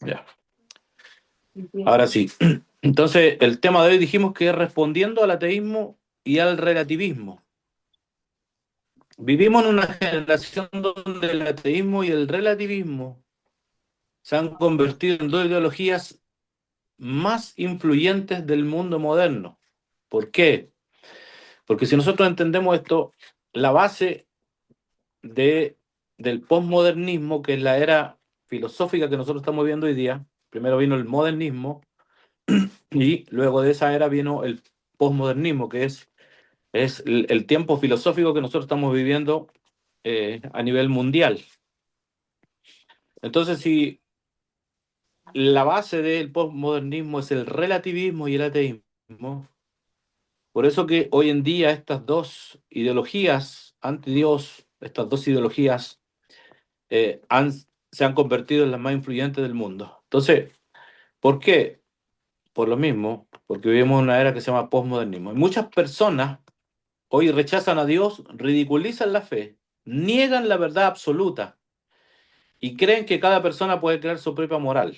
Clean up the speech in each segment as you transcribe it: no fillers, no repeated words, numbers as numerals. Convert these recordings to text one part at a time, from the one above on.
Ya. Ahora sí. Entonces, el tema de hoy dijimos que es respondiendo al ateísmo y al relativismo. Vivimos en una generación donde el ateísmo y el relativismo se han convertido en dos ideologías más influyentes del mundo moderno. ¿Por qué? Porque si nosotros entendemos esto, la base de, del posmodernismo, que es la era filosófica que nosotros estamos viendo hoy día, primero vino el modernismo y luego de esa era vino el posmodernismo, que es el tiempo filosófico que nosotros estamos viviendo a nivel mundial. Entonces, si la base del posmodernismo es el relativismo y el ateísmo, por eso que hoy en día estas dos ideologías anti Dios, estas dos ideologías eh, han, se han convertido en las más influyentes del mundo. Entonces, ¿por qué? Por lo mismo, porque vivimos en una era que se llama posmodernismo. Y muchas personas hoy rechazan a Dios, ridiculizan la fe, niegan la verdad absoluta y creen que cada persona puede crear su propia moral.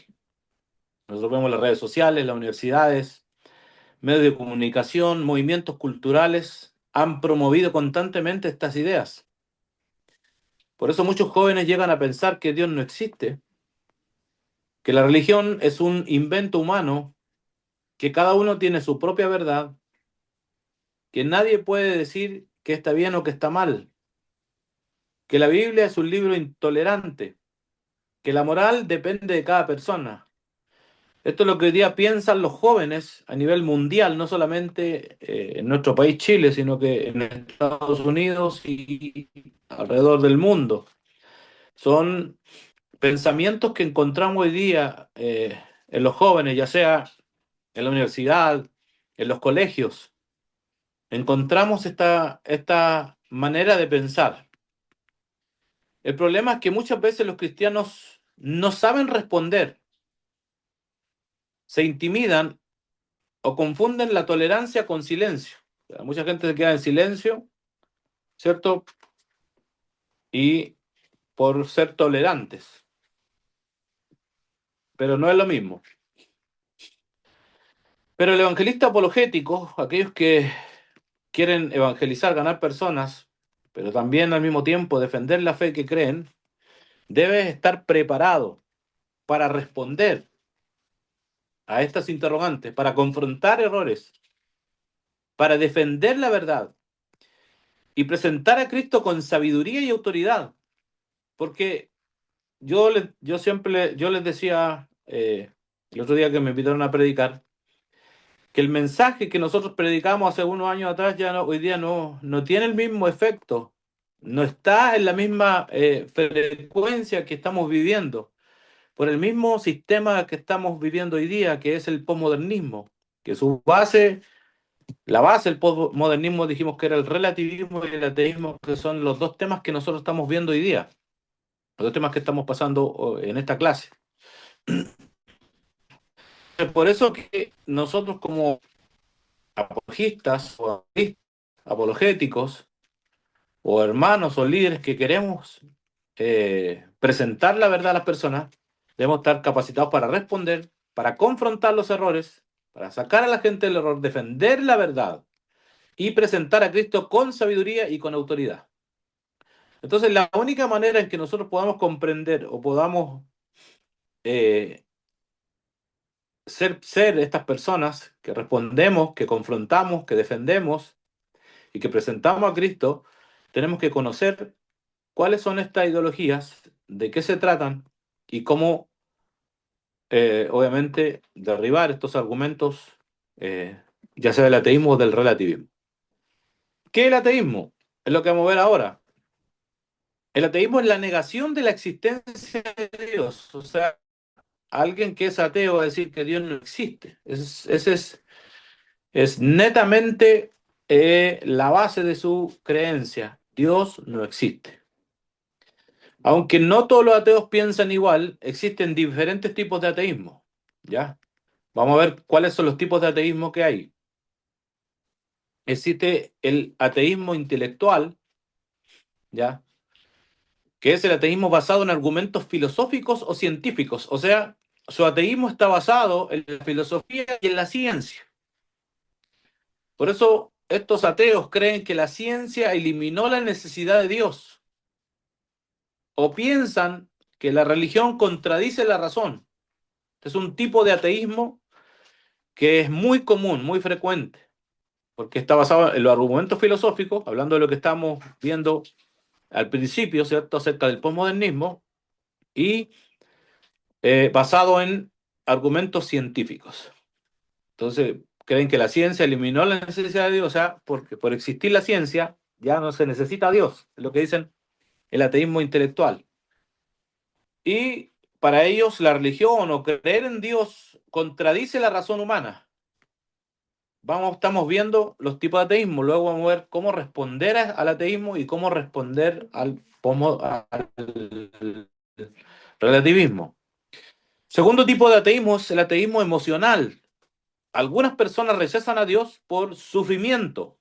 Nosotros vemos las redes sociales, las universidades, medios de comunicación, movimientos culturales han promovido constantemente estas ideas. Por eso muchos jóvenes llegan a pensar que Dios no existe, que la religión es un invento humano, que cada uno tiene su propia verdad, que nadie puede decir que está bien o que está mal, que la Biblia es un libro intolerante, que la moral depende de cada persona. Esto es lo que hoy día piensan los jóvenes a nivel mundial, no solamente en nuestro país Chile, sino que en Estados Unidos y alrededor del mundo. Son pensamientos que encontramos hoy día en los jóvenes, ya sea en la universidad, en los colegios. Encontramos esta manera de pensar. El problema es que muchas veces los cristianos no saben responder, se intimidan o confunden la tolerancia con silencio. O sea, mucha gente se queda en silencio, ¿cierto? Y por ser tolerantes, pero no es lo mismo. Pero el evangelista apologético, aquellos que quieren evangelizar, ganar personas, pero también al mismo tiempo defender la fe que creen, debe estar preparado para responder a estas interrogantes, para confrontar errores, para defender la verdad y presentar a Cristo con sabiduría y autoridad. Porque yo siempre yo les decía el otro día que me invitaron a predicar, que el mensaje que nosotros predicamos hace unos años atrás ya no, hoy día no tiene el mismo efecto, no está en la misma frecuencia que estamos viviendo, por el mismo sistema que estamos viviendo hoy día, que es el posmodernismo, que su base, la base del posmodernismo dijimos que era el relativismo y el ateísmo, que son los dos temas que nosotros estamos viendo hoy día, los dos temas que estamos pasando en esta clase. Por eso que nosotros como apologistas o apologéticos o hermanos o líderes que queremos presentar la verdad a las personas, debemos estar capacitados para responder, para confrontar los errores, para sacar a la gente del error, defender la verdad y presentar a Cristo con sabiduría y con autoridad. Entonces, la única manera en que nosotros podamos comprender o podamos eh, ser estas personas que respondemos, que confrontamos, que defendemos y que presentamos a Cristo, tenemos que conocer cuáles son estas ideologías, de qué se tratan y cómo, obviamente, derribar estos argumentos, eh, ya sea del ateísmo o del relativismo. ¿Qué es el ateísmo? Es lo que vamos a ver ahora. El ateísmo es la negación de la existencia de Dios. O sea, alguien que es ateo va a decir que Dios no existe. Ese es netamente la base de su creencia. Dios no existe. Aunque no todos los ateos piensan igual, existen diferentes tipos de ateísmo. ¿Ya? Vamos a ver cuáles son los tipos de ateísmo que hay. Existe el ateísmo intelectual, ¿ya? que es el ateísmo basado en argumentos filosóficos o científicos. O sea, su ateísmo está basado en la filosofía y en la ciencia. Por eso estos ateos creen que la ciencia eliminó la necesidad de Dios, o piensan que la religión contradice la razón. Es un tipo de ateísmo que es muy común, muy frecuente, porque está basado en los argumentos filosóficos, hablando de lo que estamos viendo al principio, ¿cierto?, acerca del posmodernismo, y basado en argumentos científicos. Entonces, creen que la ciencia eliminó la necesidad de Dios, o sea, porque por existir la ciencia ya no se necesita a Dios, es lo que dicen el ateísmo intelectual. Y para ellos la religión o creer en Dios contradice la razón humana. Estamos viendo los tipos de ateísmo, luego vamos a ver cómo responder al ateísmo y cómo responder al relativismo. Segundo tipo de ateísmo es el ateísmo emocional. Algunas personas rechazan a Dios por sufrimiento,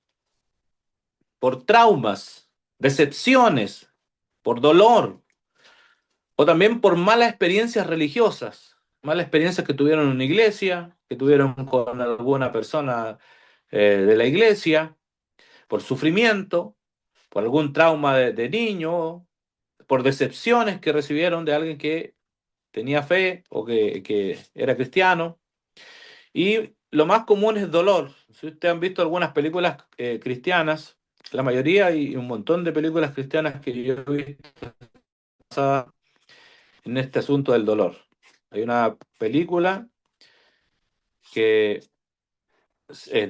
por traumas, decepciones, por dolor, o también por malas experiencias religiosas, malas experiencias que tuvieron en una iglesia, que tuvieron con alguna persona de la iglesia, por sufrimiento, por algún trauma de niño, por decepciones que recibieron de alguien que tenía fe o que era cristiano. Y lo más común es dolor. Si ustedes han visto algunas películas cristianas, la mayoría y un montón de películas cristianas que yo he visto en este asunto del dolor. Hay una película que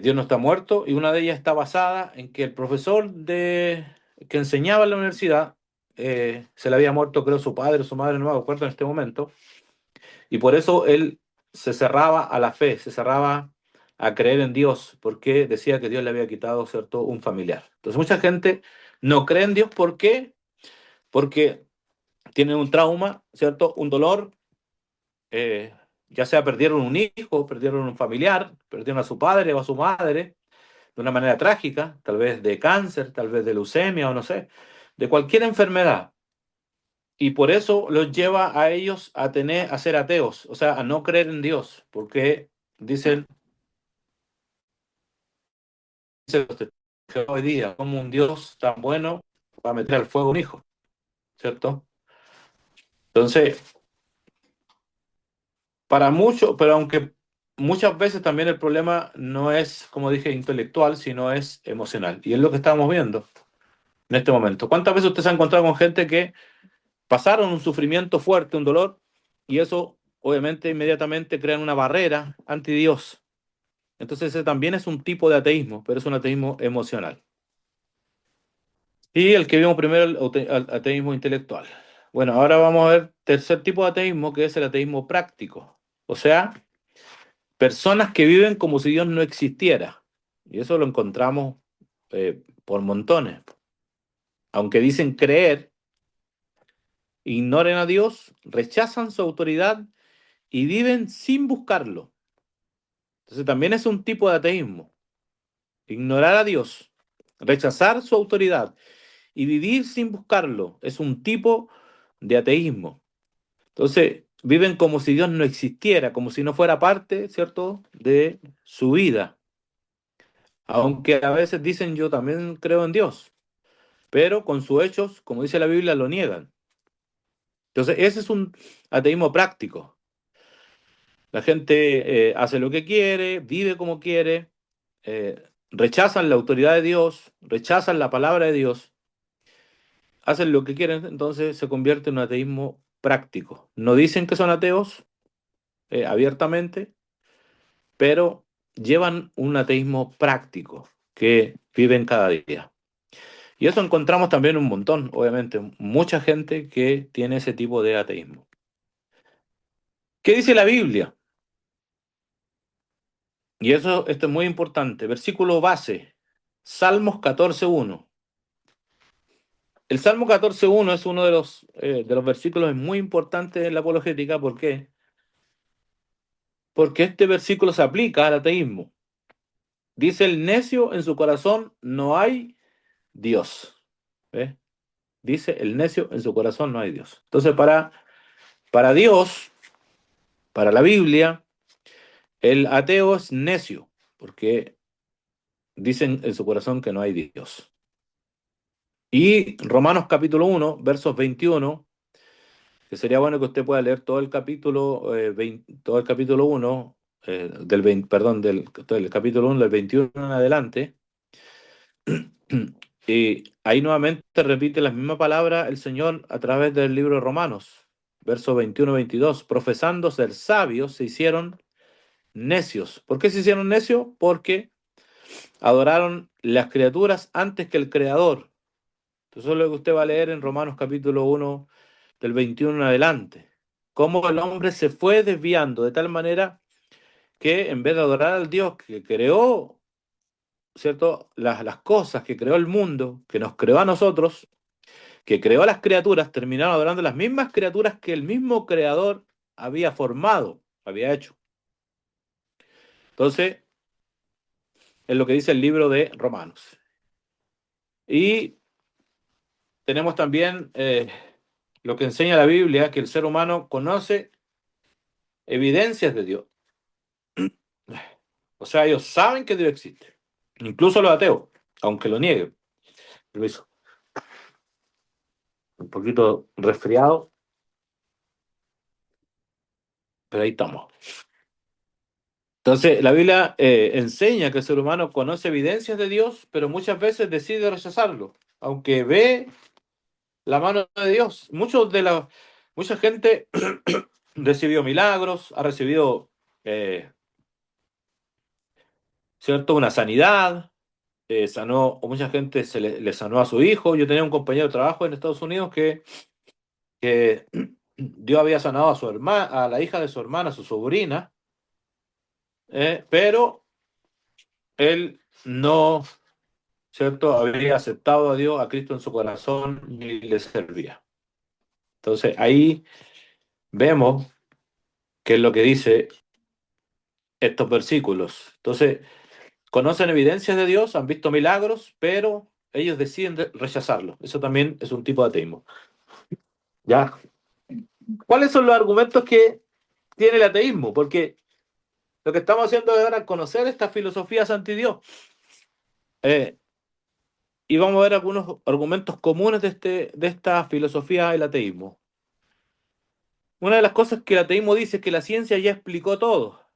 Dios no está muerto, y una de ellas está basada en que el profesor que enseñaba en la universidad se le había muerto, creo, su padre o su madre, no me acuerdo en este momento, y por eso él se cerraba a la fe, se cerraba a creer en Dios, porque decía que Dios le había quitado, ¿cierto?, un familiar. Entonces mucha gente no cree en Dios. ¿Por qué? Porque tienen un trauma, ¿cierto?, un dolor, eh, ya sea perdieron un hijo, perdieron un familiar, perdieron a su padre o a su madre de una manera trágica, tal vez de cáncer, tal vez de leucemia o no sé, de cualquier enfermedad. Y por eso los lleva a ellos a ser ateos, o sea, a no creer en Dios, porque dicen, hoy día, como un Dios tan bueno va a meter al fuego a un hijo, ¿cierto? Entonces, para muchos, pero aunque muchas veces también el problema no es, como dije, intelectual, sino es emocional. Y es lo que estamos viendo en este momento. ¿Cuántas veces usted se ha encontrado con gente que pasaron un sufrimiento fuerte, un dolor, y eso obviamente inmediatamente crea una barrera anti Dios? Entonces ese también es un tipo de ateísmo, pero es un ateísmo emocional. Y el que vimos primero, el ateísmo intelectual. Bueno, ahora vamos a ver tercer tipo de ateísmo, que es el ateísmo práctico. O sea, personas que viven como si Dios no existiera. Y eso lo encontramos por montones. Aunque dicen creer, ignoran a Dios, rechazan su autoridad y viven sin buscarlo. Entonces también es un tipo de ateísmo. Ignorar a Dios, rechazar su autoridad y vivir sin buscarlo es un tipo de ateísmo. Entonces viven como si Dios no existiera, como si no fuera parte, ¿cierto?, de su vida. Aunque a veces dicen yo también creo en Dios, pero con sus hechos, como dice la Biblia, lo niegan. Entonces ese es un ateísmo práctico. La gente hace lo que quiere, vive como quiere, rechazan la autoridad de Dios, rechazan la palabra de Dios, hacen lo que quieren, entonces se convierte en un ateísmo práctico. No dicen que son ateos abiertamente, pero llevan un ateísmo práctico que viven cada día. Y eso encontramos también un montón, obviamente, mucha gente que tiene ese tipo de ateísmo. ¿Qué dice la Biblia? Y esto es muy importante. Versículo base, Salmos 14:1. El Salmo 14:1 es uno de los versículos muy importantes en la apologética. ¿Por qué? Porque este versículo se aplica al ateísmo. Dice: el necio en su corazón no hay Dios. ¿Ve? Dice, el necio en su corazón no hay Dios. Entonces, para Dios, para la Biblia, el ateo es necio, porque dicen en su corazón que no hay Dios. Y Romanos capítulo 1 versos 21, que sería bueno que usted pueda leer todo el capítulo, todo el capítulo 1, del 20, perdón, del capítulo 1 del 21 en adelante. Y ahí nuevamente repite la misma palabra el Señor a través del libro de Romanos, versos 21-22, profesando ser sabios, se hicieron necios. ¿Por qué se hicieron necios? Porque adoraron las criaturas antes que el Creador. Eso es lo que usted va a leer en Romanos capítulo 1 del 21 en adelante. Cómo el hombre se fue desviando de tal manera que en vez de adorar al Dios que creó, ¿cierto? Las cosas, que creó el mundo, que nos creó a nosotros, que creó a las criaturas, terminaron adorando las mismas criaturas que el mismo creador había formado, había hecho. Entonces, es lo que dice el libro de Romanos. Y tenemos también lo que enseña la Biblia, que el ser humano conoce evidencias de Dios. O sea, ellos saben que Dios existe. Incluso los ateos, aunque lo nieguen. Permiso. Un poquito resfriado, pero ahí estamos. Entonces, la Biblia enseña que el ser humano conoce evidencias de Dios, pero muchas veces decide rechazarlo, aunque ve la mano de Dios. Mucha gente recibió milagros, ha recibido, ¿cierto? Una sanidad, sanó, o mucha gente le sanó a su hijo. Yo tenía un compañero de trabajo en Estados Unidos que Dios había sanado a su hermana, a la hija de su hermana, a su sobrina, pero él no, ¿cierto? Había aceptado a Dios, a Cristo en su corazón y le servía. Entonces ahí vemos qué es lo que dice estos versículos. Entonces, conocen evidencias de Dios, han visto milagros, pero ellos deciden rechazarlo. Eso también es un tipo de ateísmo. ¿Ya? ¿Cuáles son los argumentos que tiene el ateísmo? Porque lo que estamos haciendo es ahora conocer estas filosofías anti Dios. Eh, y vamos a ver algunos argumentos comunes de esta filosofía del ateísmo. Una de las cosas que el ateísmo dice es que la ciencia ya explicó todo.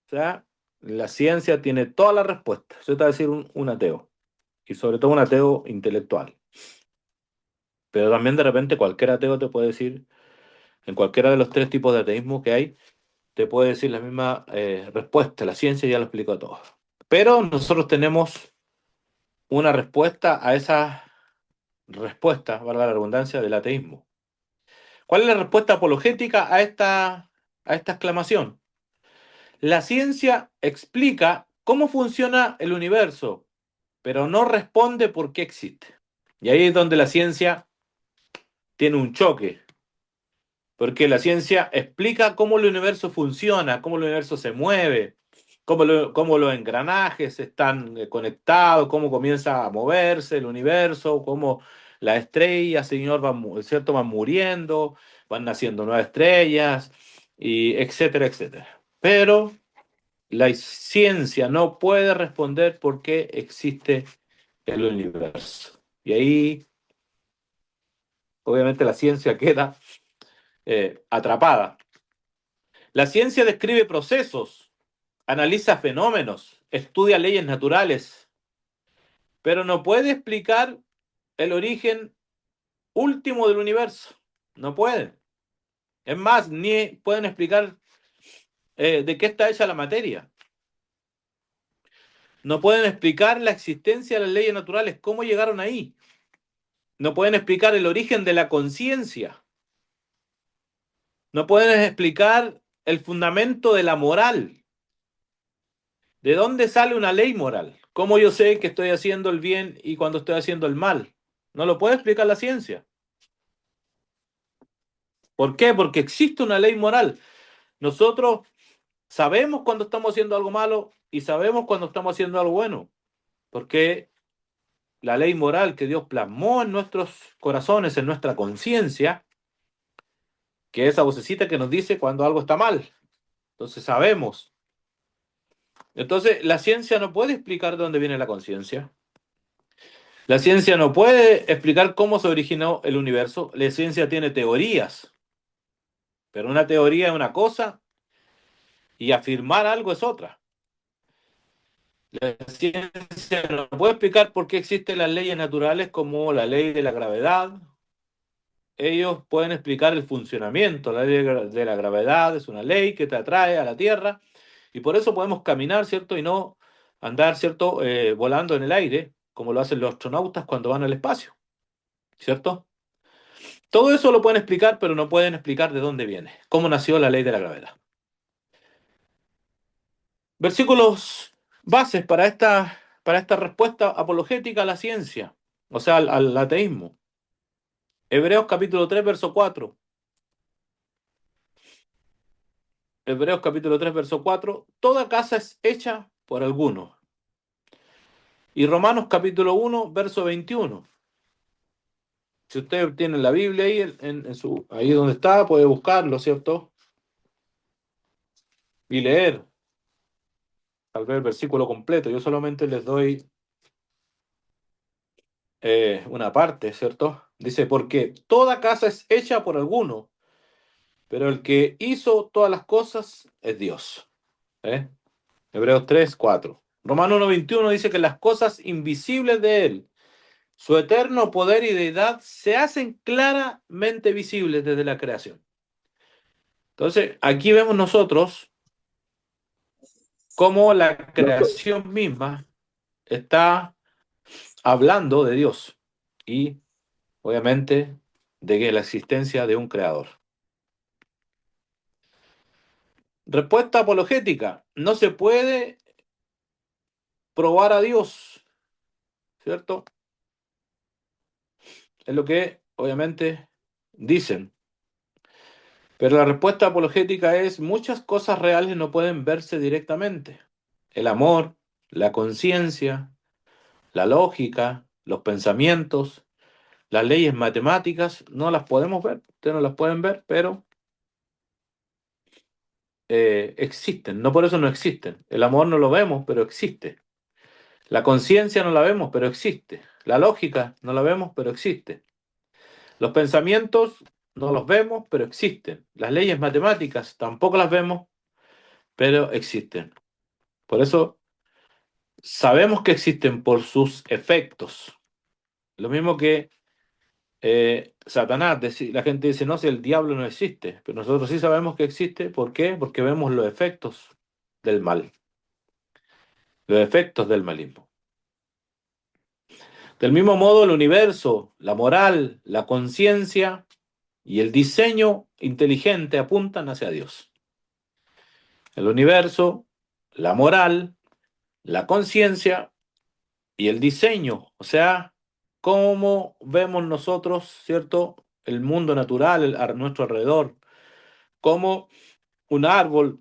O sea, la ciencia tiene todas las respuestas. Eso está a decir un ateo. Y sobre todo un ateo intelectual. Pero también de repente cualquier ateo te puede decir, en cualquiera de los tres tipos de ateísmo que hay, te puede decir la misma respuesta. La ciencia ya lo explicó todo. Pero nosotros tenemos una respuesta a esa respuesta, valga la redundancia, del ateísmo. ¿Cuál es la respuesta apologética a esta exclamación? La ciencia explica cómo funciona el universo, pero no responde por qué existe. Y ahí es donde la ciencia tiene un choque, porque la ciencia explica cómo el universo funciona, cómo el universo se mueve, cómo los engranajes están conectados, cómo comienza a moverse el universo, cómo las estrellas, señor, ¿cierto? Van muriendo, van naciendo nuevas estrellas, y etcétera, etcétera. Pero la ciencia no puede responder por qué existe el universo. Y ahí, obviamente, la ciencia queda atrapada. La ciencia describe procesos, analiza fenómenos, estudia leyes naturales, pero no puede explicar el origen último del universo. No puede. Es más, ni pueden explicar de qué está hecha la materia. No pueden explicar la existencia de las leyes naturales, cómo llegaron ahí. No pueden explicar el origen de la conciencia. No pueden explicar el fundamento de la moral. ¿De dónde sale una ley moral? ¿Cómo yo sé que estoy haciendo el bien y cuando estoy haciendo el mal? No lo puede explicar la ciencia. ¿Por qué? Porque existe una ley moral. Nosotros sabemos cuando estamos haciendo algo malo y sabemos cuando estamos haciendo algo bueno. Porque la ley moral que Dios plasmó en nuestros corazones, en nuestra conciencia, que es esa vocecita que nos dice cuando algo está mal. Entonces sabemos. Entonces la ciencia no puede explicar de dónde viene la conciencia. La ciencia no puede explicar cómo se originó el universo. La ciencia tiene teorías, pero una teoría es una cosa y afirmar algo es otra. La ciencia no puede explicar por qué existen las leyes naturales como la ley de la gravedad. Ellos pueden explicar el funcionamiento. La ley de la gravedad es una ley que te atrae a la Tierra y por eso podemos caminar, ¿cierto? Y no andar, ¿cierto? Volando en el aire, como lo hacen los astronautas cuando van al espacio, ¿cierto? Todo eso lo pueden explicar, pero no pueden explicar de dónde viene, cómo nació la ley de la gravedad. Versículos bases para esta respuesta apologética a la ciencia, o sea, al ateísmo. Hebreos capítulo 3 verso 4. Hebreos capítulo 3 verso 4. Toda casa es hecha por alguno. Y Romanos capítulo 1 verso 21. Si usted tiene la Biblia ahí, ahí donde está, puede buscarlo, ¿cierto? Y leer, al ver el versículo completo. Yo solamente les doy una parte, ¿cierto? Dice, porque toda casa es hecha por alguno, pero el que hizo todas las cosas es Dios. ¿Eh? Hebreos 3 4. Romano 1:21 dice que las cosas invisibles de Él, su eterno poder y deidad, se hacen claramente visibles desde la creación. Entonces, aquí vemos nosotros cómo la creación misma está hablando de Dios y, obviamente, de que la existencia de un creador. Respuesta apologética. No se puede probar a Dios, ¿cierto? Es lo que obviamente dicen. Pero la respuesta apologética es muchas cosas reales no pueden verse directamente. El amor, la conciencia, la lógica, los pensamientos, las leyes matemáticas, no las podemos ver. Ustedes no las pueden ver, pero existen. No por eso no existen. El amor no lo vemos, pero existe. La conciencia no la vemos, pero existe. La lógica no la vemos, pero existe. Los pensamientos no los vemos, pero existen. Las leyes matemáticas tampoco las vemos, pero existen. Por eso sabemos que existen por sus efectos. Lo mismo que Satanás. La gente dice, no, si el diablo no existe, pero nosotros sí sabemos que existe. ¿Por qué? Porque vemos los efectos del mal, los efectos del maligno. Del mismo modo, el universo, la moral, la conciencia y el diseño inteligente apuntan hacia Dios. El universo, la moral, la conciencia y el diseño, o sea, cómo vemos nosotros, ¿cierto? El mundo natural a nuestro alrededor, como un árbol,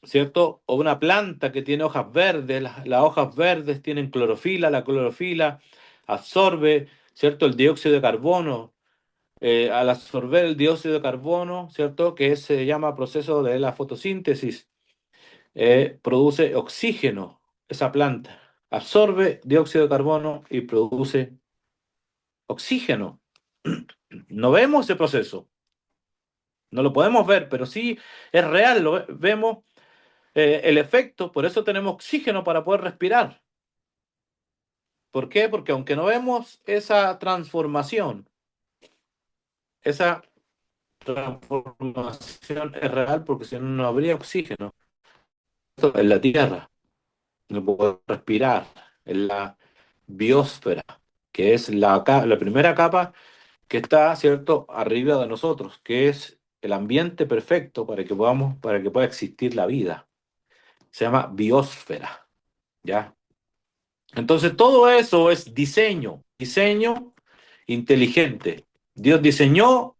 ¿cierto? O una planta que tiene hojas verdes, las hojas verdes tienen clorofila, la clorofila absorbe, ¿cierto? El dióxido de carbono. Al absorber el dióxido de carbono, ¿cierto? Que se llama proceso de la fotosíntesis, produce oxígeno, esa planta. Absorbe dióxido de carbono y produce oxígeno. No vemos ese proceso, no lo podemos ver, pero sí es real, vemos el efecto, por eso tenemos oxígeno para poder respirar. ¿Por qué? Porque aunque no vemos esa transformación es real porque si no, no habría oxígeno en la Tierra. No puedo respirar, en la biosfera, que es la primera capa que está, ¿cierto?, arriba de nosotros, que es el ambiente perfecto para que pueda existir la vida. Se llama biosfera, ¿ya? Entonces todo eso es diseño inteligente. Dios diseñó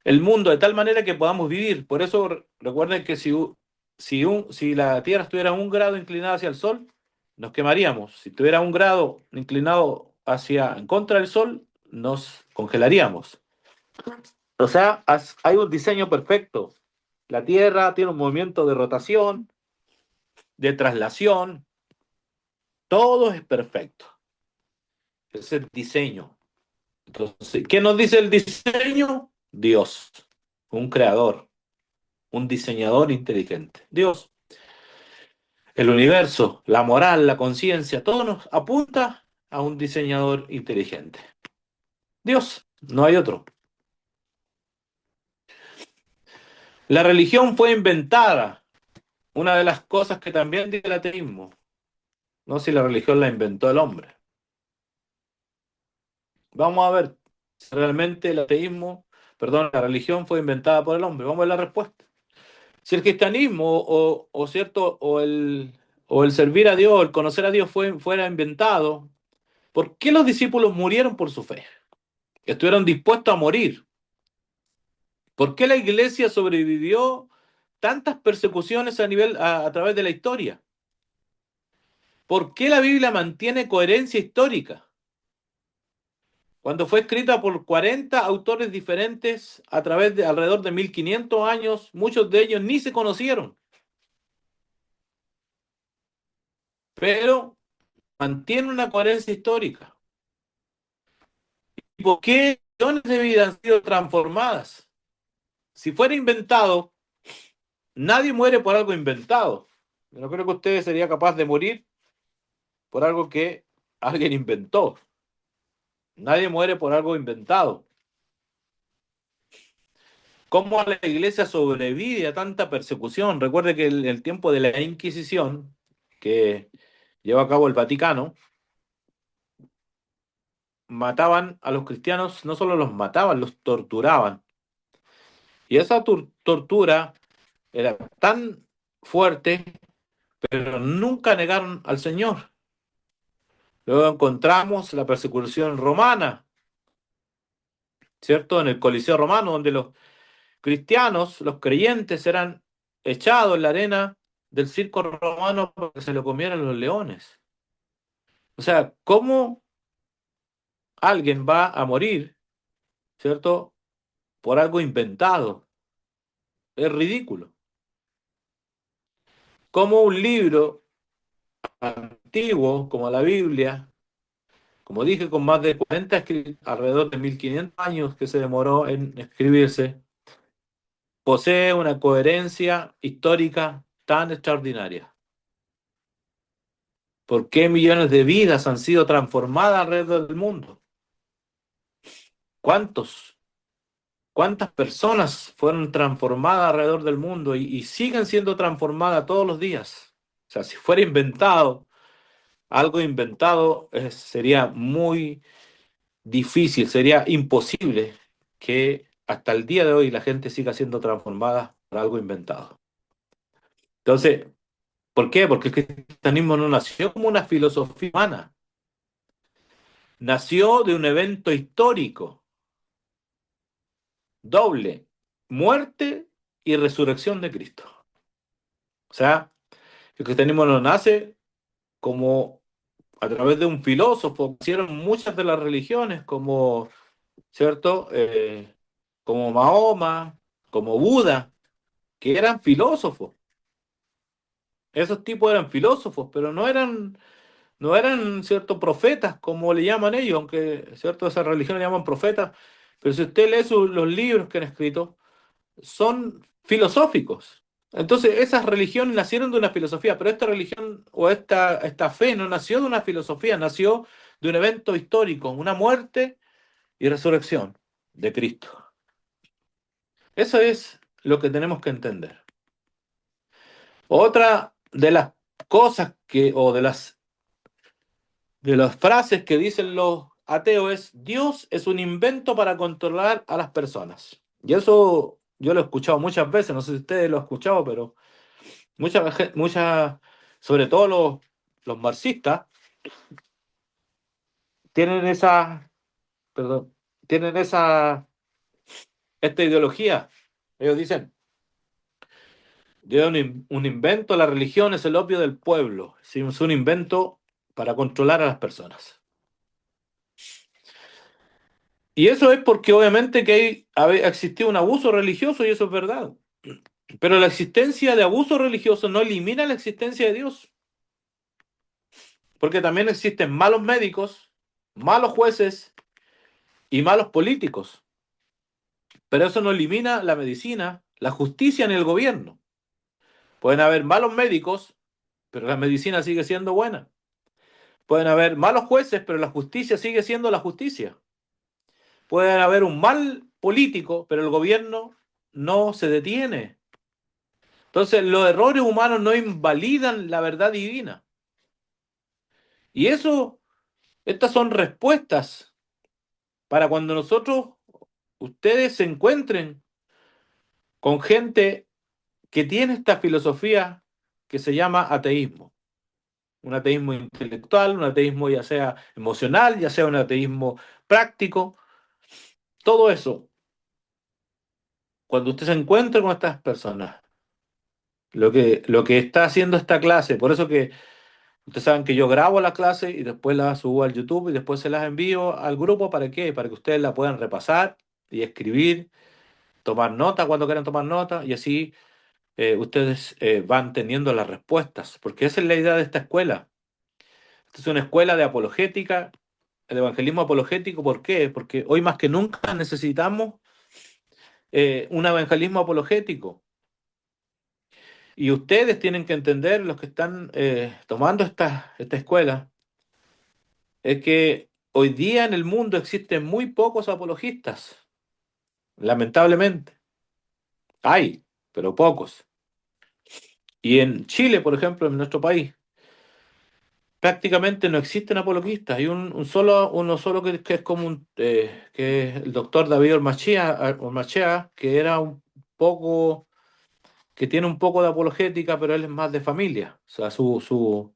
el mundo de tal manera que podamos vivir. Por eso recuerden que si la Tierra estuviera 1 grado inclinada hacia el Sol, nos quemaríamos. Si tuviera 1 grado inclinado hacia en contra del Sol, nos congelaríamos. O sea, hay un diseño perfecto. La Tierra tiene un movimiento de rotación, de traslación, todo es perfecto. Es el diseño. Entonces, ¿qué nos dice el diseño? Dios, un creador, un diseñador inteligente. Dios, el universo, la moral, la conciencia, todo nos apunta a un diseñador inteligente. Dios, no hay otro. La religión fue inventada. Una de las cosas que también dice el ateísmo. No si la religión la inventó el hombre. Vamos a ver si realmente el ateísmo, perdón, la religión fue inventada por el hombre. Vamos a ver la respuesta. Si el cristianismo cierto, o el servir a Dios, el conocer a Dios fuera inventado, ¿por qué los discípulos murieron por su fe? Estuvieron dispuestos a morir. ¿Por qué la iglesia sobrevivió tantas persecuciones a través de la historia? ¿Por qué la Biblia mantiene coherencia histórica? Cuando fue escrita por 40 autores diferentes a través de alrededor de 1500 años, muchos de ellos ni se conocieron, pero mantiene una coherencia histórica. ¿Y por qué millones de vidas han sido transformadas? Si fuera inventado, nadie muere por algo inventado. Yo no creo que usted sería capaz de morir por algo que alguien inventó. Nadie muere por algo inventado. ¿Cómo la iglesia sobrevive a tanta persecución? Recuerde que el tiempo de la Inquisición, que llevó a cabo el Vaticano, mataban a los cristianos, no solo los mataban, los torturaban. Y esa tortura era tan fuerte, pero nunca negaron al Señor. Luego encontramos la persecución romana, ¿cierto? En el Coliseo romano, donde los cristianos, los creyentes, eran echados en la arena del circo romano para que se lo comieran los leones. O sea, ¿cómo alguien va a morir, ¿cierto? Por algo inventado. Es ridículo. ¿Cómo un libro antiguo como la Biblia, como dije, con más de 40 alrededor de 1500 años que se demoró en escribirse, posee una coherencia histórica tan extraordinaria? ¿Por qué millones de vidas han sido transformadas alrededor del mundo? ¿Cuántos? ¿Cuántas personas fueron transformadas alrededor del mundo y siguen siendo transformadas todos los días? O sea, si fuera inventado, algo inventado, sería muy difícil, sería imposible que hasta el día de hoy la gente siga siendo transformada por algo inventado. Entonces, ¿por qué? Porque el cristianismo no nació como una filosofía humana, nació de un evento histórico doble, muerte y resurrección de Cristo. O sea, el cristianismo no nace como a través de un filósofo, hicieron muchas de las religiones, como, ¿cierto? Como Mahoma, como Buda, que eran filósofos. Esos tipos eran filósofos, pero no eran, ¿cierto? Profetas, como le llaman ellos, aunque, ¿cierto? Esa religión le llaman profetas. Pero si usted lee los libros que han escrito, son filosóficos. Entonces, esas religiones nacieron de una filosofía, pero esta religión o esta fe no nació de una filosofía, nació de un evento histórico, una muerte y resurrección de Cristo. Eso es lo que tenemos que entender. Otra de las cosas o de las frases que dicen los ateos es: Dios es un invento para controlar a las personas. Y eso yo lo he escuchado muchas veces, no sé si ustedes lo han escuchado, pero muchas, sobre todo los marxistas, tienen perdón, tienen esta ideología. Ellos dicen, Es un invento, la religión es el opio del pueblo. Sí, es un invento para controlar a las personas. Y eso es porque obviamente que ha existido un abuso religioso y eso es verdad. Pero la existencia de abuso religioso no elimina la existencia de Dios. Porque también existen malos médicos, malos jueces y malos políticos. Pero eso no elimina la medicina, la justicia ni el gobierno. Pueden haber malos médicos, pero la medicina sigue siendo buena. Pueden haber malos jueces, pero la justicia sigue siendo la justicia. Pueden haber un mal político, pero el gobierno no se detiene. Entonces, los errores humanos no invalidan la verdad divina. Y eso, estas son respuestas para cuando nosotros, ustedes se encuentren con gente que tiene esta filosofía que se llama ateísmo. Un ateísmo intelectual, un ateísmo ya sea emocional, ya sea un ateísmo práctico, todo eso. Cuando usted se encuentra con estas personas, lo que está haciendo esta clase, por eso que ustedes saben que yo grabo la clase y después la subo al YouTube y después se las envío al grupo, ¿para qué? Para que ustedes la puedan repasar y escribir, tomar nota cuando quieran tomar nota y así ustedes van teniendo las respuestas, porque esa es la idea de esta escuela. Esta es una escuela de apologética, de evangelismo apologético. ¿Por qué? Porque hoy más que nunca necesitamos un evangelismo apologético. Y ustedes tienen que entender, los que están tomando esta escuela, es que hoy día en el mundo existen muy pocos apologistas, lamentablemente. Hay, pero pocos. Y en Chile, por ejemplo, en nuestro país, prácticamente no existen apologistas. Hay uno solo que es como que es el doctor David Ormachea, que era un poco, que tiene un poco de apologética, pero él es más de familia. O sea, su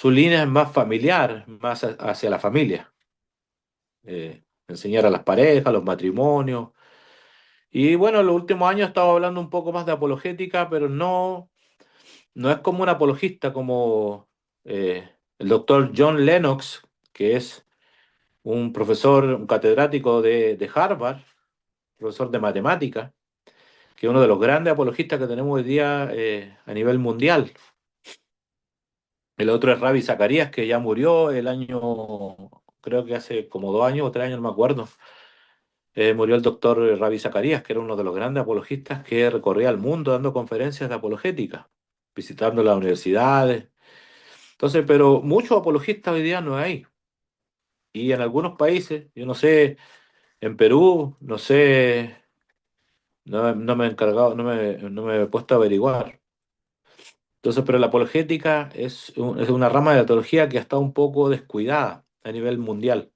línea es más familiar, más hacia la familia. Enseñar a las parejas, los matrimonios. Y bueno, en los últimos años estaba hablando un poco más de apologética, pero no es como un apologista como el doctor John Lennox, que es un profesor, un catedrático de Harvard, profesor de matemática, que es uno de los grandes apologistas que tenemos hoy día a nivel mundial. El otro es Ravi Zacharias, que ya murió el año, creo que hace como 2 años o 3 años, no me acuerdo. Murió el doctor Ravi Zacharias, que era uno de los grandes apologistas que recorría el mundo dando conferencias de apologética, visitando las universidades. Entonces, pero muchos apologistas hoy día no hay. Y en algunos países, yo no sé, en Perú, no sé, no me he encargado, no me he puesto a averiguar. Entonces, pero la apologética es una rama de la teología que ha estado un poco descuidada a nivel mundial.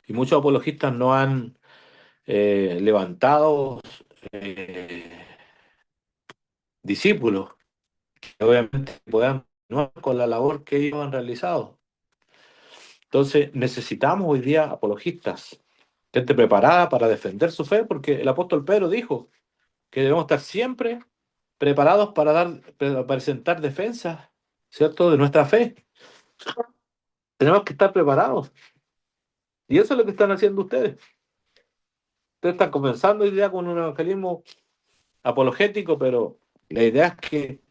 Y muchos apologistas no han levantado eh, discípulos que obviamente puedan continuar con la labor que ellos han realizado. Entonces, necesitamos hoy día apologistas, gente preparada para defender su fe, porque el apóstol Pedro dijo que debemos estar siempre preparados para presentar defensas, ¿cierto?, de nuestra fe. Tenemos que estar preparados. Y eso es lo que están haciendo ustedes. Ustedes están comenzando hoy día con un evangelismo apologético, pero la idea es que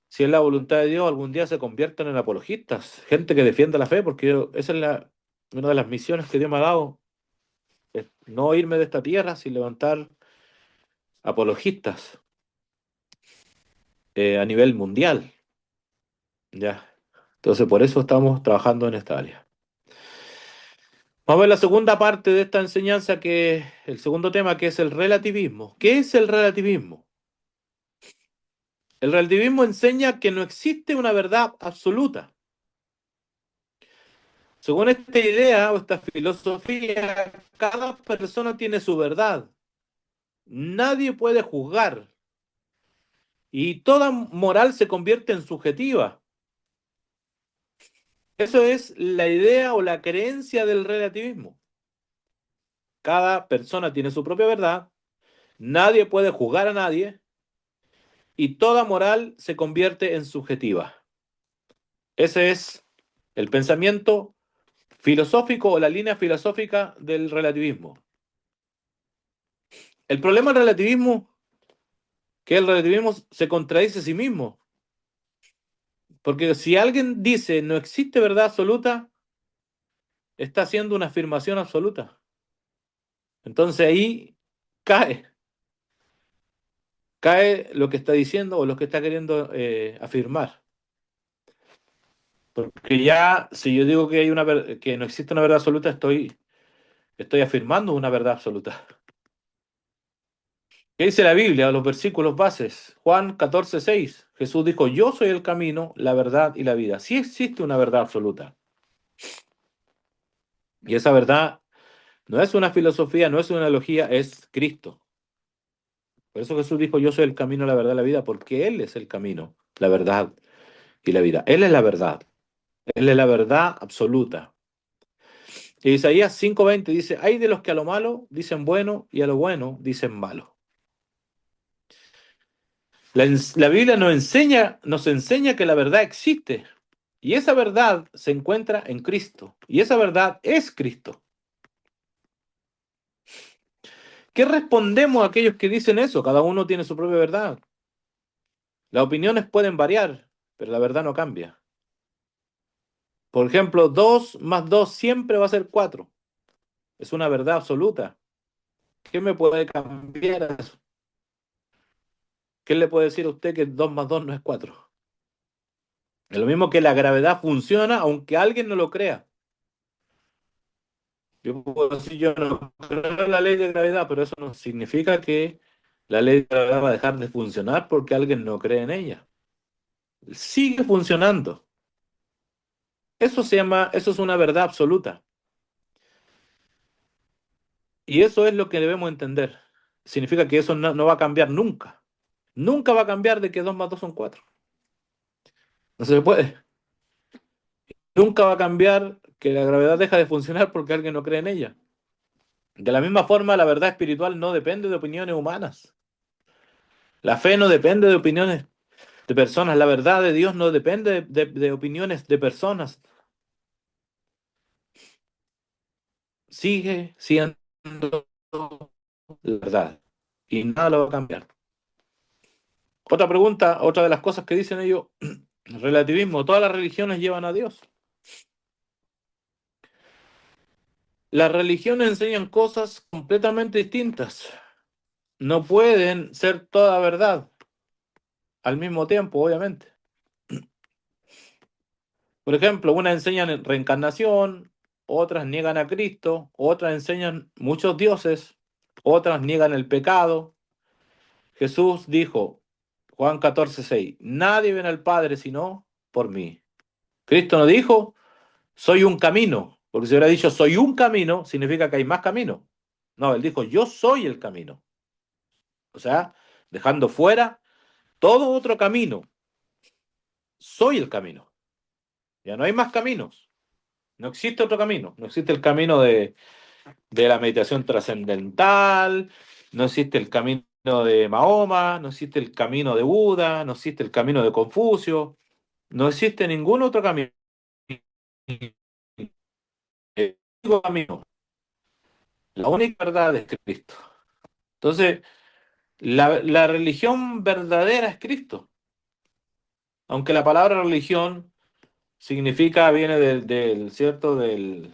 si es la voluntad de Dios, algún día se conviertan en apologistas, gente que defienda la fe, porque esa es una de las misiones que Dios me ha dado, es no irme de esta tierra sin levantar apologistas a nivel mundial, ¿ya? Entonces, por eso estamos trabajando en esta área. Vamos a ver la segunda parte de esta enseñanza, el segundo tema, que es el relativismo. ¿Qué es el relativismo? El relativismo enseña que no existe una verdad absoluta. Según esta idea o esta filosofía, cada persona tiene su verdad. Nadie puede juzgar y toda moral se convierte en subjetiva. Eso es la idea o la creencia del relativismo. Cada persona tiene su propia verdad nadie puede juzgar a nadie y toda moral se convierte en subjetiva. Ese es el pensamiento filosófico o la línea filosófica del relativismo. El problema del relativismo que el relativismo se contradice a sí mismo, porque si alguien dice no existe verdad absoluta, está haciendo una afirmación absoluta. Entonces ahí cae, cae lo que está diciendo o lo que está queriendo afirmar. Porque ya, si yo digo que que no existe una verdad absoluta, estoy afirmando una verdad absoluta. ¿Qué dice la Biblia? Los versículos bases. Juan 14:6. Jesús dijo, yo soy el camino, la verdad y la vida. Sí existe una verdad absoluta. Y esa verdad no es una filosofía, no es una analogía, es Cristo. Por eso Jesús dijo, yo soy el camino, la verdad y la vida, porque Él es el camino, la verdad y la vida. Él es la verdad. Él es la verdad absoluta. Y Isaías 5:20 dice, hay de los que a lo malo dicen bueno y a lo bueno dicen malo. La Biblia nos enseña que la verdad existe. Y esa verdad se encuentra en Cristo. Y esa verdad es Cristo. ¿Qué respondemos a aquellos que dicen eso? Cada uno tiene su propia verdad. Las opiniones pueden variar, pero la verdad no cambia. Por ejemplo, 2 más 2 siempre va a ser 4. Es una verdad absoluta. ¿Qué me puede cambiar eso? ¿Qué le puede decir a usted que 2 más 2 no es 4? Es lo mismo que la gravedad funciona aunque alguien no lo crea. Yo puedo decir, yo no creo en la ley de gravedad, pero eso no significa que la ley de gravedad va a dejar de funcionar porque alguien no cree en ella. Sigue funcionando. Eso es una verdad absoluta. Y eso es lo que debemos entender. Significa que eso no va a cambiar nunca. Nunca va a cambiar de que 2 más 2 son 4. No se puede. Nunca va a cambiar que la gravedad deja de funcionar porque alguien no cree en ella. De la misma forma, la verdad espiritual no depende de opiniones humanas. La fe no depende de opiniones de personas. La verdad de Dios no depende de opiniones de personas. Sigue siendo la verdad. Y nada lo va a cambiar. Otra pregunta, otra de las cosas que dicen ellos, relativismo. Todas las religiones llevan a Dios. Las religiones enseñan cosas completamente distintas. No pueden ser toda verdad al mismo tiempo, obviamente. Por ejemplo, unas enseñan reencarnación, otras niegan a Cristo, otras enseñan muchos dioses, otras niegan el pecado. Jesús dijo, Juan 14:6, nadie viene al Padre sino por mí. Cristo no dijo, soy un camino, porque si hubiera dicho soy un camino, significa que hay más caminos. No, él dijo, yo soy el camino. O sea, dejando fuera todo otro camino. Soy el camino. Ya no hay más caminos. No existe otro camino. No existe el camino de la meditación trascendental, no existe el camino de Mahoma, no existe el camino de Buda, no existe el camino de Confucio, no existe ningún otro camino. El único camino, la única verdad es Cristo. Entonces, la religión verdadera es Cristo. Aunque la palabra religión viene ¿cierto? Del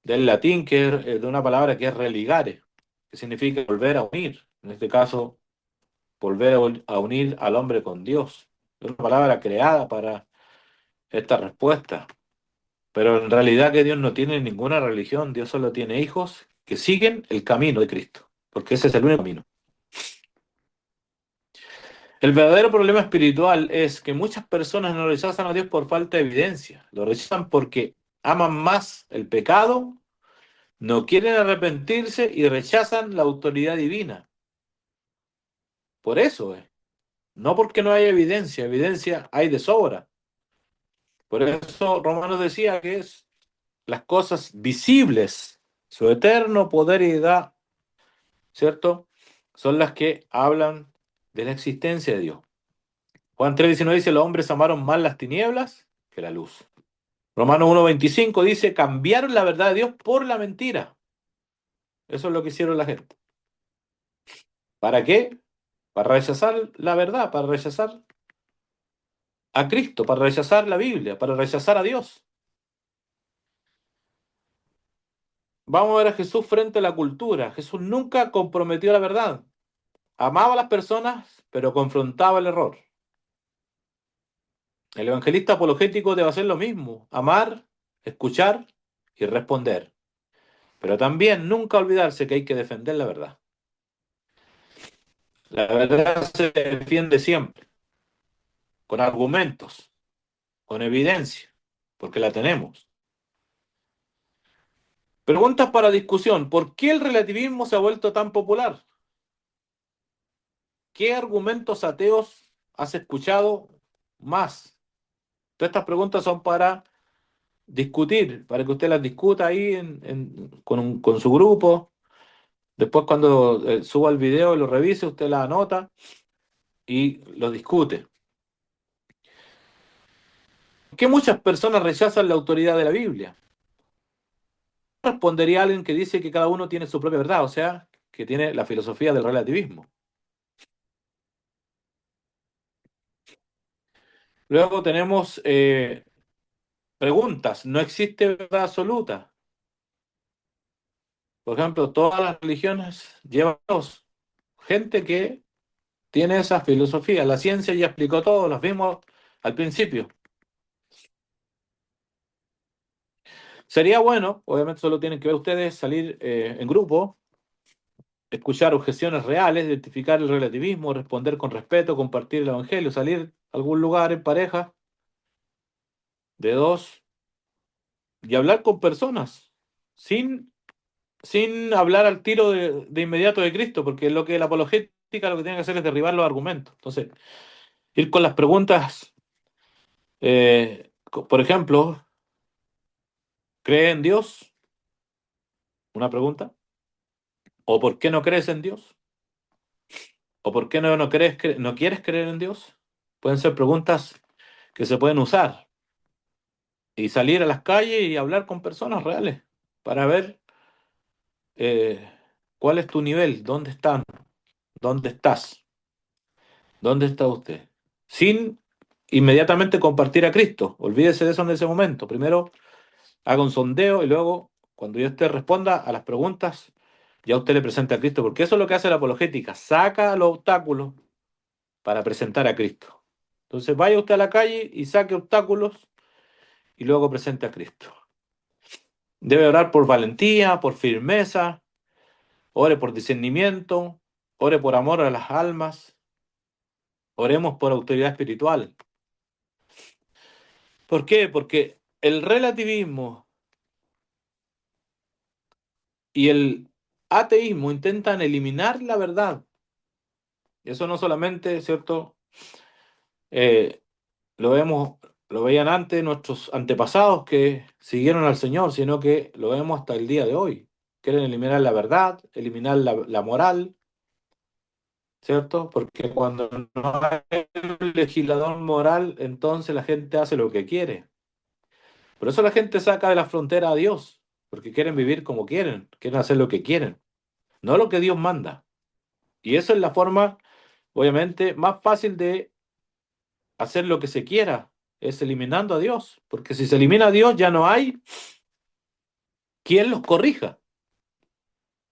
latín, que es de una palabra que es religare, que significa volver a unir. En este caso, volver a unir al hombre con Dios. Es una palabra creada para esta respuesta. Pero en realidad que Dios no tiene ninguna religión, Dios solo tiene hijos que siguen el camino de Cristo, porque ese es el único camino. El verdadero problema espiritual es que muchas personas no rechazan a Dios por falta de evidencia, lo rechazan porque aman más el pecado, no quieren arrepentirse y rechazan la autoridad divina. Por eso es, no porque no haya evidencia, evidencia hay de sobra. Por eso Romanos decía que es las cosas visibles, su eterno poder y edad, ¿cierto? son las que hablan de la existencia de Dios. Juan 3:19 dice, los hombres amaron más las tinieblas que la luz. Romanos 1:25 dice, cambiaron la verdad de Dios por la mentira. Eso es lo que hicieron la gente. ¿Para qué? Para rechazar la verdad, para rechazar a Cristo, para rechazar la Biblia, para rechazar a Dios. Vamos a ver a Jesús frente a la cultura. Jesús nunca comprometió la verdad. Amaba a las personas, pero confrontaba el error. El evangelista apologético debe hacer lo mismo, amar, escuchar y responder. Pero también nunca olvidarse que hay que defender la verdad. La verdad se defiende siempre, con argumentos, con evidencia, porque la tenemos. Preguntas para discusión. ¿Por qué el relativismo se ha vuelto tan popular? ¿Qué argumentos ateos has escuchado más? Todas estas preguntas son para discutir, para que usted las discuta ahí con su grupo. Después cuando suba el video y lo revise, usted las anota y lo discute. ¿Por qué muchas personas rechazan la autoridad de la Biblia? Respondería alguien que dice que cada uno tiene su propia verdad, o sea, que tiene la filosofía del relativismo. Luego tenemos preguntas. No existe verdad absoluta. Por ejemplo, todas las religiones llevan dos. Gente que tiene esa filosofía. La ciencia ya explicó todo, los vimos al principio. Sería bueno, obviamente solo tienen que ver ustedes, salir en grupo, escuchar objeciones reales, identificar el relativismo, responder con respeto, compartir el evangelio, salir a algún lugar en pareja de dos y hablar con personas sin hablar al tiro de inmediato de Cristo, porque lo que la apologética lo que tiene que hacer es derribar los argumentos. Entonces, ir con las preguntas, por ejemplo, ¿cree en Dios? Una pregunta. ¿O por qué no crees en Dios? ¿O por qué no quieres creer en Dios? Pueden ser preguntas que se pueden usar y salir a las calles y hablar con personas reales para ver eh, cuál es tu nivel, dónde están, dónde estás, dónde está usted. Sin inmediatamente compartir a Cristo. Olvídese de eso en ese momento. Primero haga un sondeo y luego, cuando yo usted responda a las preguntas, ya usted le presenta a Cristo, porque eso es lo que hace la apologética, saca los obstáculos para presentar a Cristo. Entonces vaya usted a la calle y saque obstáculos y luego presente a Cristo. Debe orar por valentía, por firmeza, ore por discernimiento, ore por amor a las almas, oremos por autoridad espiritual. ¿Por qué? Porque el relativismo y el ateísmo intentan eliminar la verdad. Y eso no solamente, ¿cierto? Eh, lo vemos, lo veían antes nuestros antepasados que siguieron al Señor, sino que lo vemos hasta el día de hoy. Quieren eliminar la verdad, eliminar la moral, ¿cierto? Porque cuando no hay un legislador moral, entonces la gente hace lo que quiere. Por eso la gente saca de la frontera a Dios, porque quieren vivir como quieren hacer lo que quieren, no lo que Dios manda. Y eso es la forma, obviamente, más fácil de hacer lo que se quiera, es eliminando a Dios, porque si se elimina a Dios ya no hay quien los corrija,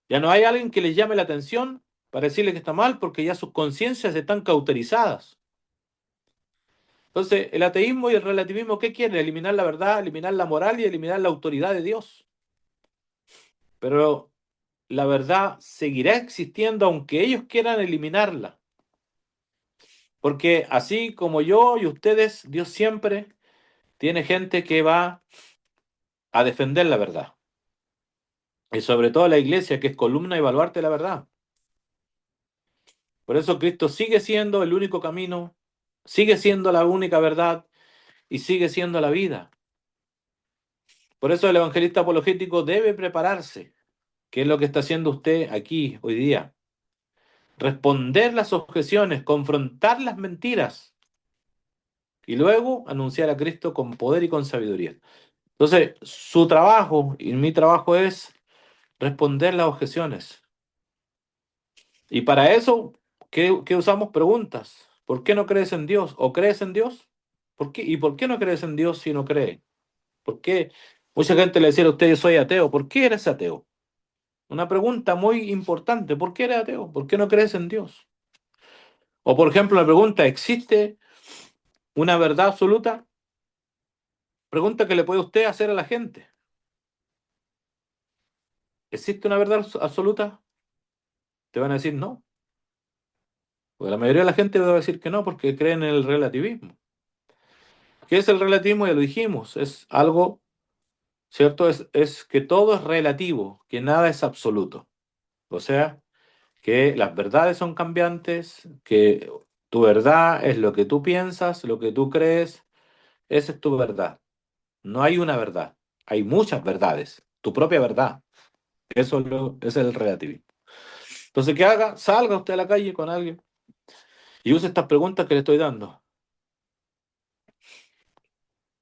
ya no hay alguien que les llame la atención para decirle que está mal, porque ya sus conciencias están cauterizadas. Entonces, el ateísmo y el relativismo, ¿qué quieren? Eliminar la verdad, eliminar la moral y eliminar la autoridad de Dios. Pero la verdad seguirá existiendo aunque ellos quieran eliminarla. Porque así como yo y ustedes, Dios siempre tiene gente que va a defender la verdad. Y sobre todo la iglesia, que es columna y baluarte de la verdad. Por eso Cristo sigue siendo el único camino, sigue siendo la única verdad y sigue siendo la vida. Por eso el evangelista apologético debe prepararse, que es lo que está haciendo usted aquí hoy día. responder las objeciones, confrontar las mentiras y luego anunciar a Cristo con poder y con sabiduría. Entonces, su trabajo y mi trabajo es responder las objeciones. Y para eso, ¿qué usamos? Preguntas. ¿Por qué no crees en Dios? ¿O crees en Dios? ¿Por qué? ¿Y por qué no crees en Dios si no crees? ¿Por qué? Mucha gente le decía a usted, yo soy ateo. ¿Por qué eres ateo? Una pregunta muy importante. ¿Por qué eres ateo? ¿Por qué no crees en Dios? O por ejemplo, la pregunta, ¿existe una verdad absoluta? Pregunta que le puede usted hacer a la gente. ¿Existe una verdad absoluta? Te van a decir no. Porque la mayoría de la gente va a decir que no porque creen en el relativismo. ¿Qué es el relativismo? Ya lo dijimos. Es algo, ¿cierto? Es que todo es relativo, que nada es absoluto. O sea, que las verdades son cambiantes, que tu verdad es lo que tú piensas, lo que tú crees, esa es tu verdad. No hay una verdad, hay muchas verdades, tu propia verdad. Es el relativismo. Entonces, ¿qué haga? Salga usted a la calle con alguien y use estas preguntas que le estoy dando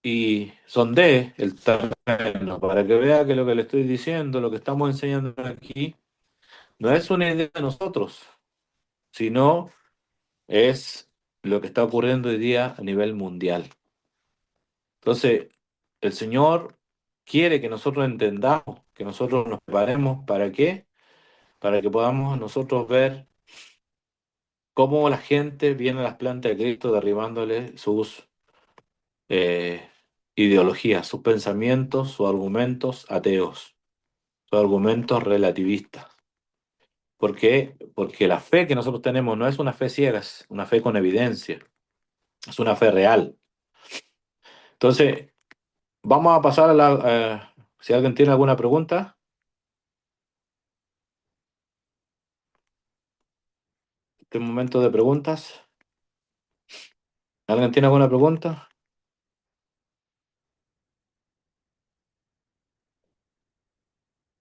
y sondee el terreno para que vea que lo que le estoy diciendo, lo que estamos enseñando aquí, no es una idea de nosotros, sino es lo que está ocurriendo hoy día a nivel mundial. Entonces, el Señor quiere que nosotros entendamos, que nosotros nos preparemos. ¿Para qué? Para que podamos nosotros ver cómo la gente viene a las plantas de Cristo derribándole sus eh, ideologías, sus pensamientos, sus argumentos ateos, sus argumentos relativistas. ¿Por qué? Porque la fe que nosotros tenemos no es una fe ciega, es una fe con evidencia, es una fe real. Entonces, vamos a pasar a si alguien tiene alguna pregunta, este momento de preguntas. ¿Alguien tiene alguna pregunta?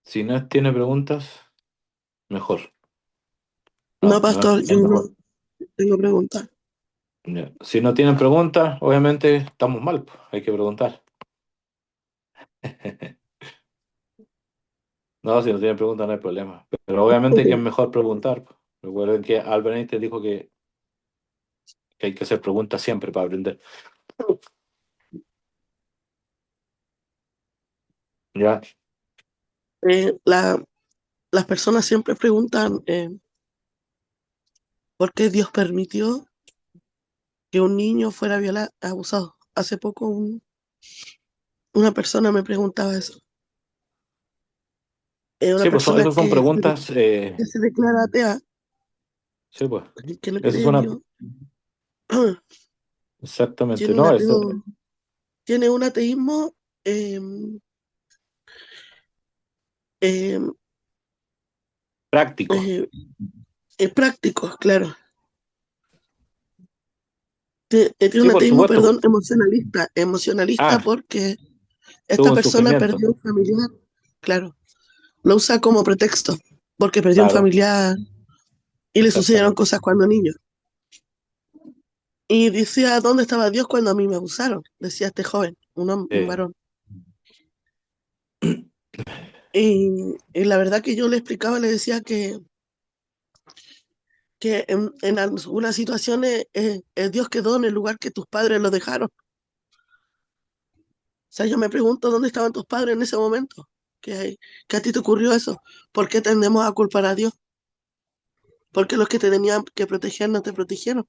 Si no tiene preguntas, mejor. No, No, no, pastor, yo no mejor. tengo preguntas. Ya. Si no tienen preguntas, obviamente estamos mal, pues, hay que preguntar. No, si no tienen preguntas no hay problema. Pero obviamente que es mejor preguntar, pues. Recuerden que Albert Einstein dijo que hay que hacer preguntas siempre para aprender. Ya, La, las personas siempre preguntan por qué Dios permitió que un niño fuera violado, abusado. Hace poco una persona me preguntaba eso. Una sí, pues persona esas son preguntas, que se declara atea, sí, pues, que no eso es cree en una, Dios, exactamente, tiene un no, eso ateo, tiene un ateísmo eh, eh, práctico. eh, práctico, claro. Tiene Sí, un por ateísmo, supuesto, perdón, pues. emocionalista. Emocionalista Ah, porque esta tuvo un persona sufrimiento, perdió un familiar, claro. Lo usa como pretexto, porque perdió un claro, familiar y le sucedieron exactamente. cosas cuando niño. Y decía, ¿dónde estaba Dios cuando a mí me abusaron? Decía este joven, un Eh, varón. Y la verdad que yo le explicaba, le decía que en algunas situaciones Dios quedó en el lugar que tus padres lo dejaron. O sea, yo me pregunto dónde estaban tus padres en ese momento, que a ti te ocurrió eso. ¿Por qué tendemos a culpar a Dios? Porque los que te tenían que proteger no te protegieron.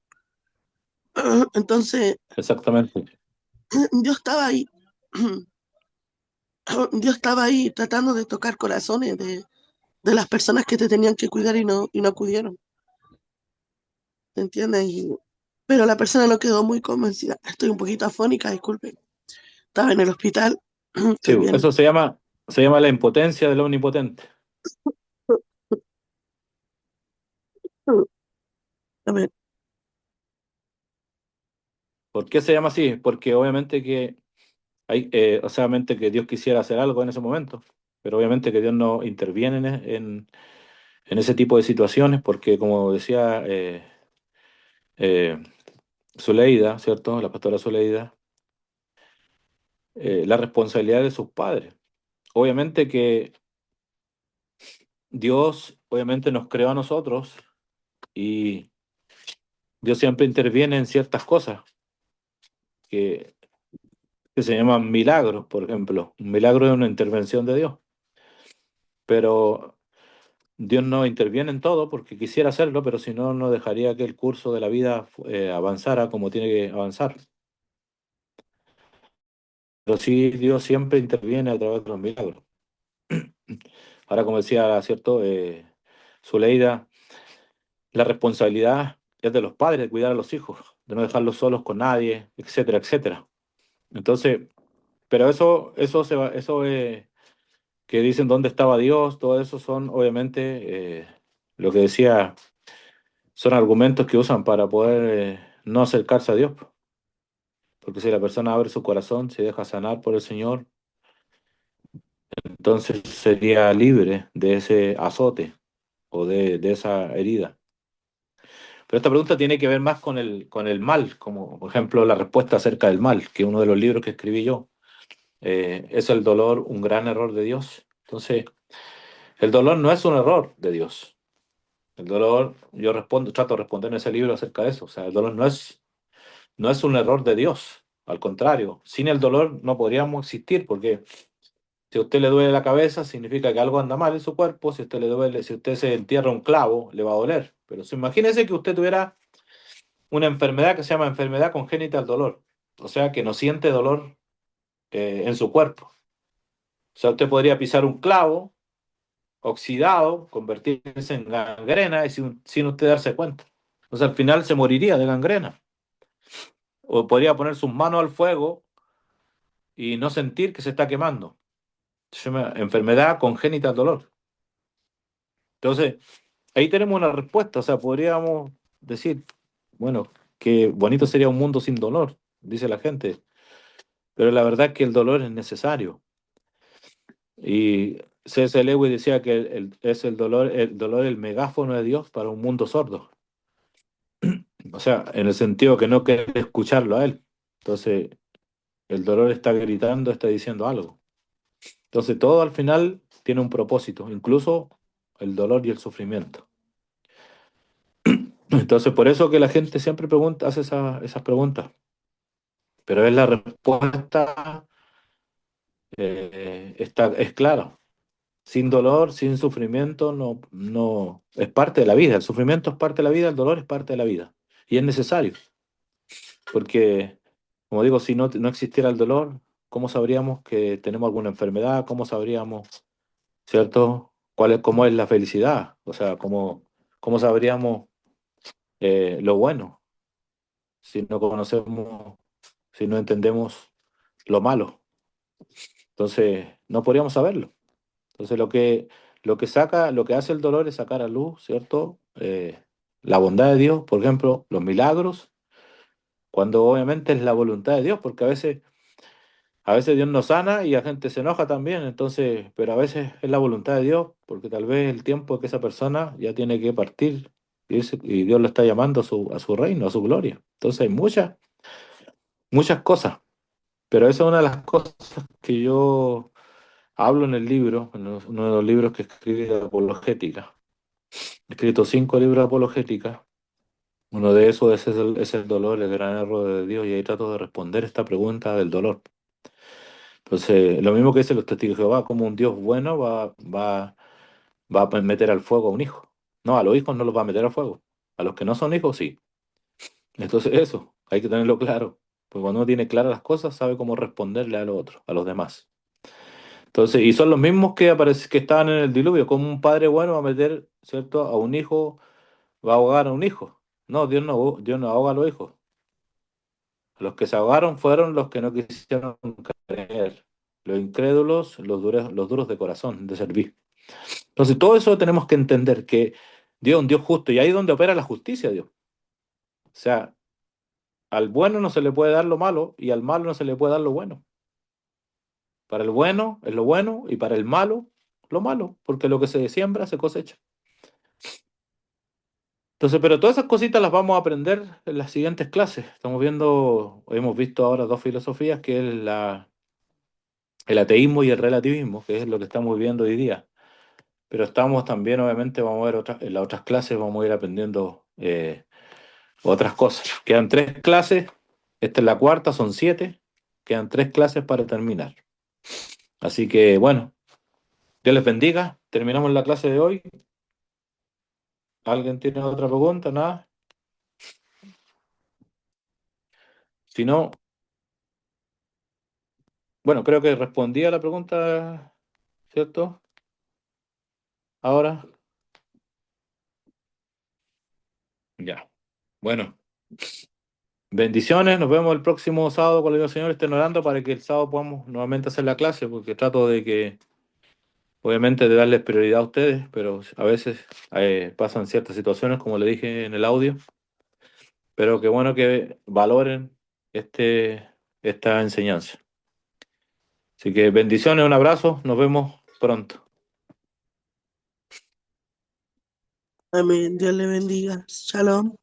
Entonces, exactamente, yo estaba ahí, yo estaba ahí tratando de tocar corazones de las personas que te tenían que cuidar y no acudieron, ¿te entiendes? Pero la persona no quedó muy convencida. Estoy un poquito afónica, disculpe. Estaba en el hospital, sí, estoy bien. eso se llama la impotencia del omnipotente. A ver, ¿Por qué se llama así? Porque obviamente que o sea, obviamente que Dios quisiera hacer algo en ese momento, pero obviamente que Dios no interviene en ese tipo de situaciones, porque como decía eh, Zuleida, ¿cierto? La pastora Zuleida, la responsabilidad de sus padres. Obviamente que Dios, obviamente nos creó a nosotros y Dios siempre interviene en ciertas cosas que, que se llaman milagros, por ejemplo. Un milagro es una intervención de Dios, pero Dios no interviene en todo porque quisiera hacerlo, pero si no, no dejaría que el curso de la vida avanzara como tiene que avanzar. Pero sí, Dios siempre interviene a través de los milagros. Ahora, como decía, ¿cierto? Zuleida, la responsabilidad es de los padres de cuidar a los hijos, de no dejarlos solos con nadie, etcétera, etcétera. Entonces, pero eso que dicen dónde estaba Dios, todo eso son obviamente lo que decía, son argumentos que usan para poder no acercarse a Dios. Porque si la persona abre su corazón, se deja sanar por el Señor, entonces sería libre de ese azote o de esa herida. Pero esta pregunta tiene que ver más con el mal, como por ejemplo la respuesta acerca del mal, que es uno de los libros que escribí yo. ¿Es el dolor un gran error de Dios? Entonces, el dolor no es un error de Dios. El dolor, yo respondo, trato de responder en ese libro acerca de eso. O sea, el dolor no es un error de Dios. Al contrario, sin el dolor no podríamos existir, porque si a usted le duele la cabeza, significa que algo anda mal en su cuerpo. Si a usted le duele, si usted se entierra un clavo, le va a doler. Pero imagínese que usted tuviera una enfermedad que se llama enfermedad congénita del dolor. O sea, que no siente dolor en su cuerpo. O sea, usted podría pisar un clavo oxidado, convertirse en gangrena y sin usted darse cuenta. O sea, al final se moriría de gangrena. O podría poner sus manos al fuego y no sentir que se está quemando. Se llama enfermedad congénita del dolor. Entonces, ahí tenemos una respuesta. O sea, podríamos decir, bueno, qué bonito sería un mundo sin dolor, dice la gente. Pero la verdad es que el dolor es necesario. Y C.S. Lewis decía que es el dolor el megáfono de Dios para un mundo sordo. O sea, en el sentido que no quiere escucharlo a él. Entonces, el dolor está gritando, está diciendo algo. Entonces, todo al final tiene un propósito, incluso el dolor y el sufrimiento. Entonces, por eso que la gente siempre pregunta, hace esas preguntas. Pero es la respuesta es clara. Sin dolor, sin sufrimiento, no es parte de la vida. El sufrimiento es parte de la vida, el dolor es parte de la vida. Y es necesario, porque, como digo, si no existiera el dolor, ¿cómo sabríamos que tenemos alguna enfermedad? ¿Cómo sabríamos, cierto, cómo es la felicidad? O sea, cómo sabríamos lo bueno si no conocemos, si no entendemos lo malo? Entonces, no podríamos saberlo. Entonces lo que hace el dolor es sacar a luz, ¿cierto? La bondad de Dios, por ejemplo, los milagros, cuando obviamente es la voluntad de Dios, porque a veces Dios nos sana y la gente se enoja también, entonces, pero a veces es la voluntad de Dios, porque tal vez el tiempo que esa persona ya tiene que partir y Dios lo está llamando a su reino, a su gloria. Entonces hay muchas cosas, pero esa es una de las cosas que yo hablo en el libro, uno de los libros que escribí de apologética. He escrito 5 libros de apologética. Uno de esos es el dolor, el gran error de Dios, y ahí trato de responder esta pregunta del dolor. Entonces, lo mismo que dicen los testigos de Jehová, como un Dios bueno va a meter al fuego a un hijo. No, a los hijos no los va a meter al fuego. A los que no son hijos, sí. Entonces, eso, hay que tenerlo claro. Porque cuando uno tiene claras las cosas, sabe cómo responderle a los otros, a los demás. Entonces, y son los mismos que estaban en el diluvio, como un padre bueno va a meter, ¿cierto?, a un hijo, va a ahogar a un hijo. No, Dios no ahoga a los hijos. Los que se ahogaron fueron los que no quisieron creer, los incrédulos, los duros de corazón, de servir. Entonces, todo eso tenemos que entender que Dios es un Dios justo y ahí es donde opera la justicia de Dios. O sea, al bueno no se le puede dar lo malo y al malo no se le puede dar lo bueno. Para el bueno es lo bueno y para el malo lo malo, porque lo que se siembra se cosecha. Entonces, pero todas esas cositas las vamos a aprender en las siguientes clases. Hemos visto ahora dos filosofías, que es el ateísmo y el relativismo, que es lo que estamos viendo hoy día. Pero estamos también, obviamente, vamos a ver en las otras clases, vamos a ir aprendiendo otras cosas. Quedan tres clases, esta es la cuarta, son siete, quedan tres clases para terminar. Así que, bueno, Dios les bendiga. Terminamos la clase de hoy. ¿Alguien tiene otra pregunta? Nada. Si no, bueno, creo que respondí a la pregunta, ¿cierto? Ahora, ya. Bueno, bendiciones. Nos vemos el próximo sábado con el Señor estén orando para que el sábado podamos nuevamente hacer la clase, porque trato de que, obviamente, de darles prioridad a ustedes, pero a veces pasan ciertas situaciones, como le dije en el audio. Pero qué bueno que valoren esta enseñanza. Así que bendiciones, un abrazo, nos vemos pronto. Amén. Dios le bendiga. Shalom.